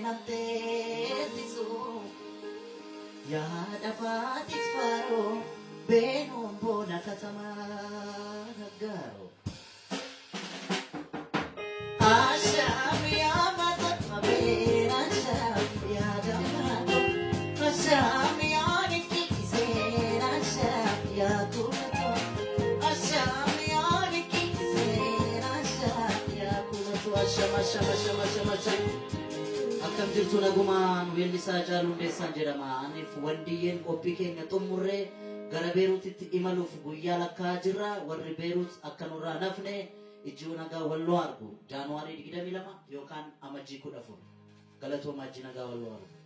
namteessisu yaada faatis faaroo beenuun boona katamaa naggaaroo. Asham yaamatat mabeen asham yaadamato asham yaanikiseen asham yaakumato asham yaanikiseen asham yaakumato asham asham asham asham asham. Akkam jirtu nagumaan weellisaa Jaalundeessaan jedhama. Aniif wandiyyeen qophii keenya xumurree gara Beeruutitti imaluuf guyyaa lakkaa jirra. Warri Beeruut akka nurraa nafne ijjiu nagaa walloo argu Jaanuwaarii 22 yookaan amajjii 14 galatoomaa ijji nagaa walloo argu.